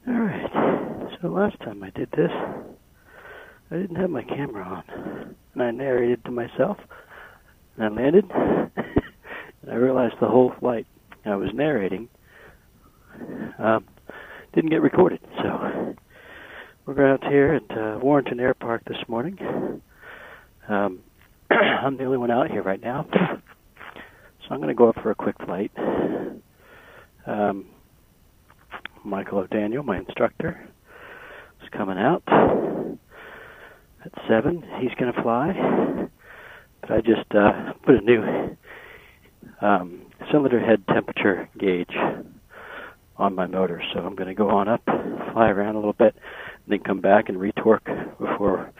Alright, so last time I did this, I didn't have my camera on, and I narrated to myself, and I landed, and I realized the whole flight I was narrating didn't get recorded, so we're out here at Warrenton Air Park this morning. I'm the only one out here right now, so I'm going to go up for a quick flight. Michael O'Daniel, my instructor, is coming out at 7. He's going to fly, but I just put a new cylinder head temperature gauge on my motor, so I'm going to go on up, fly around a little bit, and then come back and retorque before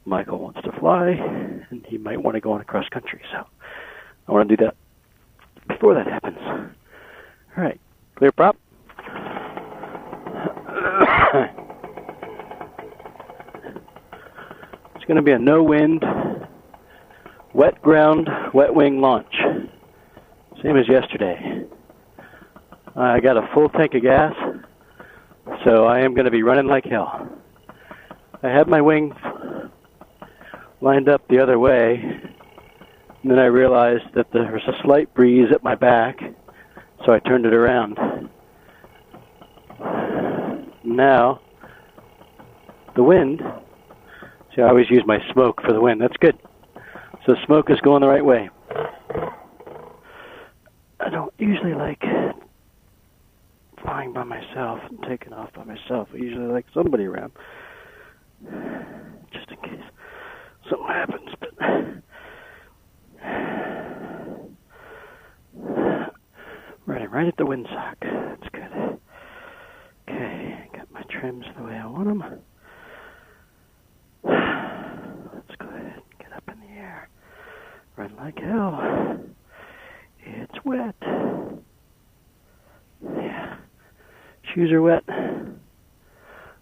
Michael wants to fly, and he might want to go on across country, so I want to do that before that happens. All right, clear prop. It's going to be a no-wind, wet ground, wet wing launch, same as yesterday. I got a full tank of gas, so I am going to be running like hell. I had my wing lined up the other way, and then I realized that there was a slight breeze at my back, so I turned it around. Now, the wind, see, I always use my smoke for the wind. That's good. So the smoke is going the right way. I don't usually like flying by myself and taking off by myself. I usually like somebody around, just in case something happens. But running right at the windsock. That's good. Okay, got my trims the way I want them. Let's go ahead and get up in the air. Run like hell. It's wet. Yeah. Shoes are wet.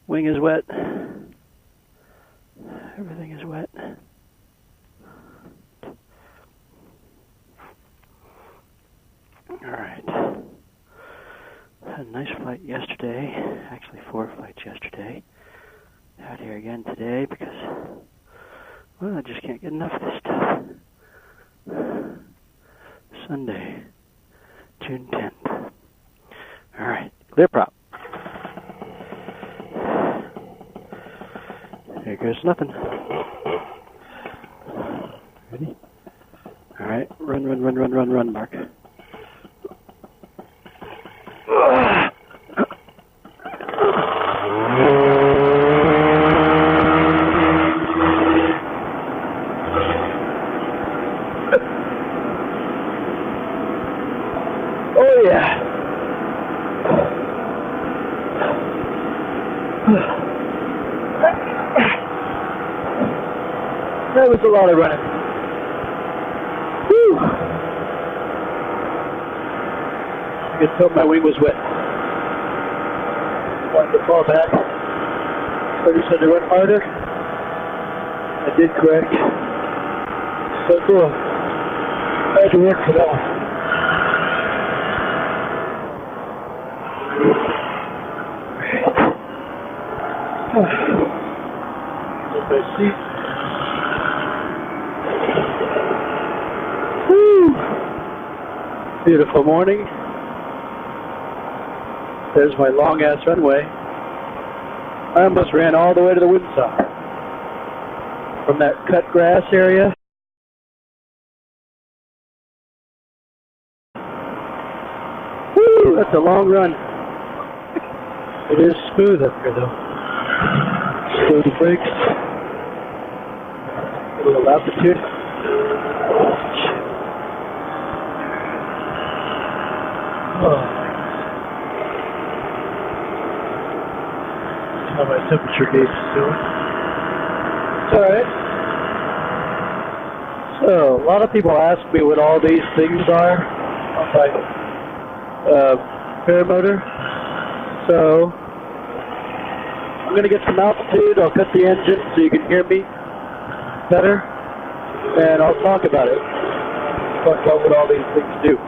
Wing is wet. Everything is wet. All right. Had a nice flight yesterday. Actually, 4 flights yesterday. Out here again today because, well, I just can't get enough of this stuff. Sunday, June 10th. All right, clear prop. There goes nothing. Ready? All right, run, Mark. Oh yeah. That was a lot of running. Whew. I could tell my wing was wet. I wanted to fall back. So I just had to run harder. I did correct. So cool. I had to work for that one. Get my seat. Woo! Beautiful morning. There's my long-ass runway. I almost ran all the way to the windsock. From that cut grass area. Woo! That's a long run. It is smooth up here, though. Slow the brakes. A little altitude. Oh. How my temperature gauge is doing. It's alright. So, a lot of people ask me what all these things are on my paramotor. So, I'm going to get some altitude. I'll cut the engine so you can hear me better, and I'll talk about it. Talk about what all these things do.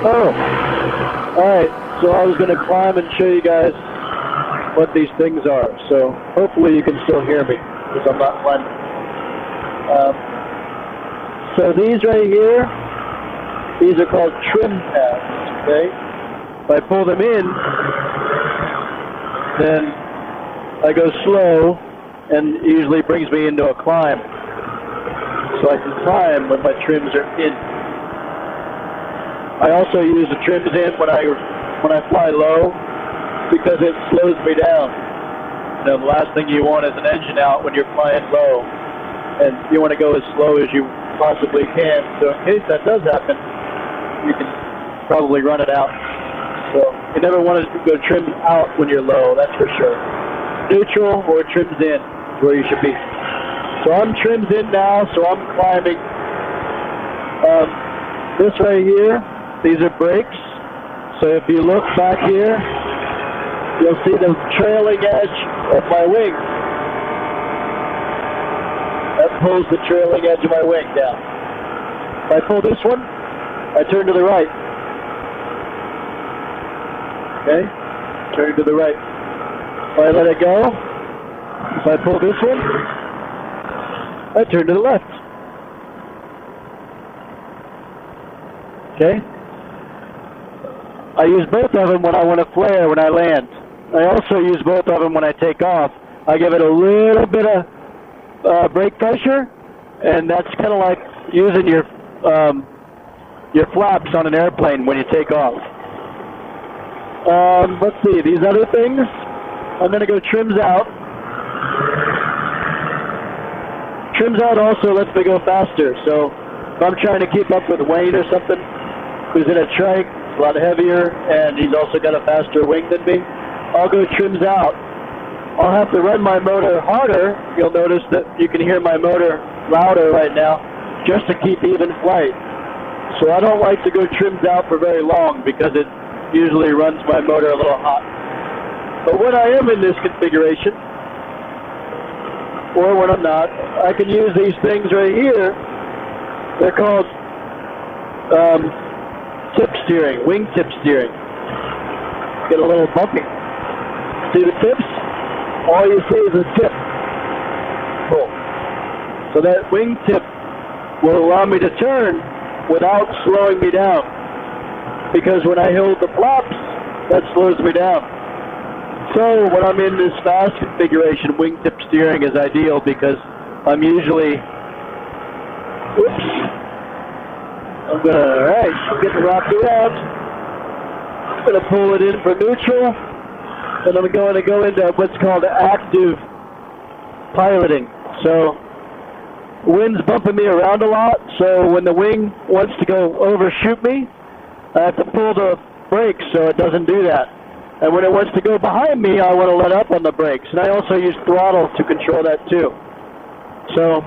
Oh, alright, so I was going to climb and show you guys what these things are. So hopefully you can still hear me because I'm not climbing. So these right here, these are called trim pads, okay? If I pull them in, then I go slow and it usually brings me into a climb. So I can climb when my trims are in. I also use the trims in when I fly low because it slows me down. You know, the last thing you want is an engine out when you're flying low, and you want to go as slow as you possibly can. So in case that does happen, you can probably run it out. So you never want to go trim out when you're low, that's for sure. Neutral or trims in is where you should be. So I'm trims in now, so I'm climbing. This right here, these are brakes. So if you look back here, you'll see the trailing edge of my wing. That pulls the trailing edge of my wing down. If I pull this one, I turn to the right. Okay? Turn to the right. If I let it go, if I pull this one, I turn to the left. Okay? I use both of them when I want to flare when I land. I also use both of them when I take off. I give it a little bit of brake pressure, and that's kind of like using your flaps on an airplane when you take off. Let's see, these other things, I'm going to go trims out. Trims out also lets me go faster, so if I'm trying to keep up with Wayne or something, who's in a trike, a lot heavier, and he's also got a faster wing than me, I'll go trims out. I'll have to run my motor harder. You'll notice that you can hear my motor louder right now, just to keep even flight. So I don't like to go trims out for very long because it usually runs my motor a little hot. But when I am in this configuration, or when I'm not, I can use these things right here. They're called tip steering, wing tip steering. Get a little bumpy. See the tips? All you see is a tip. Cool. So that wing tip will allow me to turn without slowing me down. Because when I hold the flaps, that slows me down. So when I'm in this fast configuration, wingtip steering is ideal because I'm usually, oops, I'm getting rocked around. I'm gonna pull it in for neutral, and I'm going to go into what's called active piloting. So the wind's bumping me around a lot, so when the wing wants to go overshoot me, I have to pull the brakes so it doesn't do that. And when it wants to go behind me, I want to let up on the brakes. And I also use throttle to control that too. So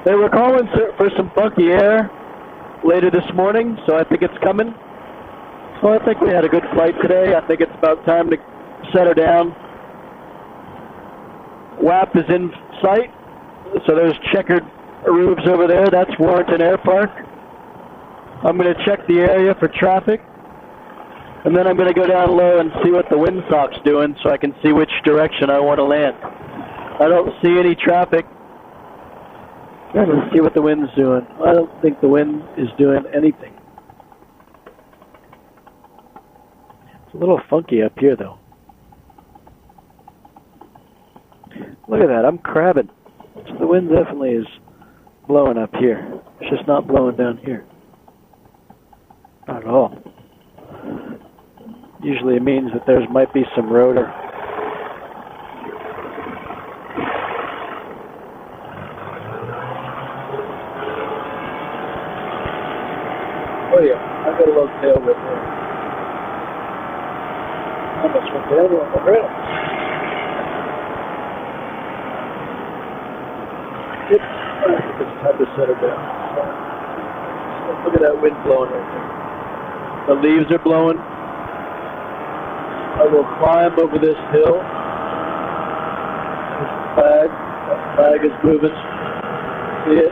they were calling for some funky air later this morning, so I think it's coming. So I think we had a good flight today. I think it's about time to set her down. WAP is in sight. So those checkered roofs over there, that's Warrenton Air Park. I'm going to check the area for traffic, and then I'm going to go down low and see what the windsock's doing so I can see which direction I want to land. I don't see any traffic. Let's see what the wind's doing. I don't think the wind is doing anything. It's a little funky up here, though. Look at that, I'm crabbing. So the wind definitely is blowing up here. It's just not blowing down here. Not at all. Usually it means that there might be some rotor. Oh yeah, I've got a little tail whip there. I almost went down on the rail. It's time to set her down. Look at that wind blowing right there. The leaves are blowing. I will climb over this hill. There's the flag. That flag is moving. See it?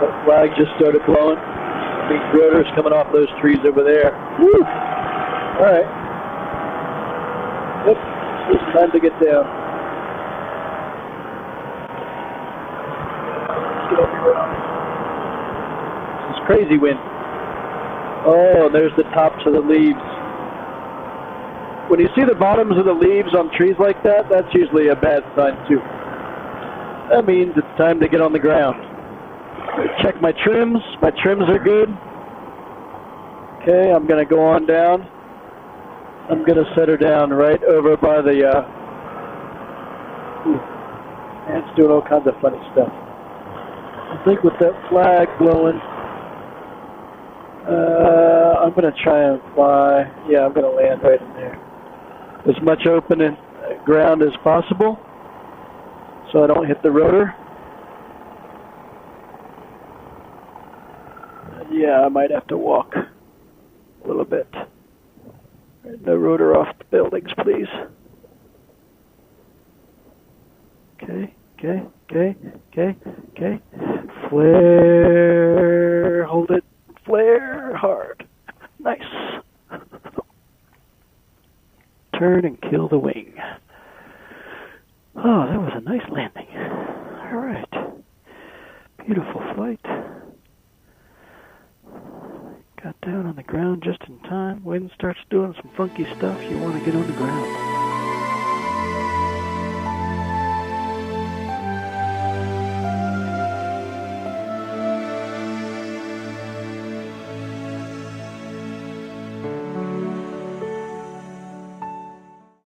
That flag just started blowing. big rotors coming off those trees over there. Woo! All right. Yep, it's time to get down. Let's get over here. This is crazy wind. Oh, there's the tops of the leaves. When you see the bottoms of the leaves on trees like that, that's usually a bad sign too. That means it's time to get on the ground. Check my trims. My trims are good. Okay, I'm going to go on down. I'm going to set her down right over by the... man, it's doing all kinds of funny stuff. I think with that flag blowing, I'm going to try and fly. Yeah, I'm going to land right in there. As much open ground as possible so I don't hit the rotor. Yeah, I might have to walk a little bit. No rotor off the buildings, please. Okay. Flare, hold it, flare hard. Nice. Turn and kill the wing. Oh, that was a nice landing. All right. Beautiful flight. Got down on the ground just in time. Wind starts doing some funky stuff. You want to get on the ground.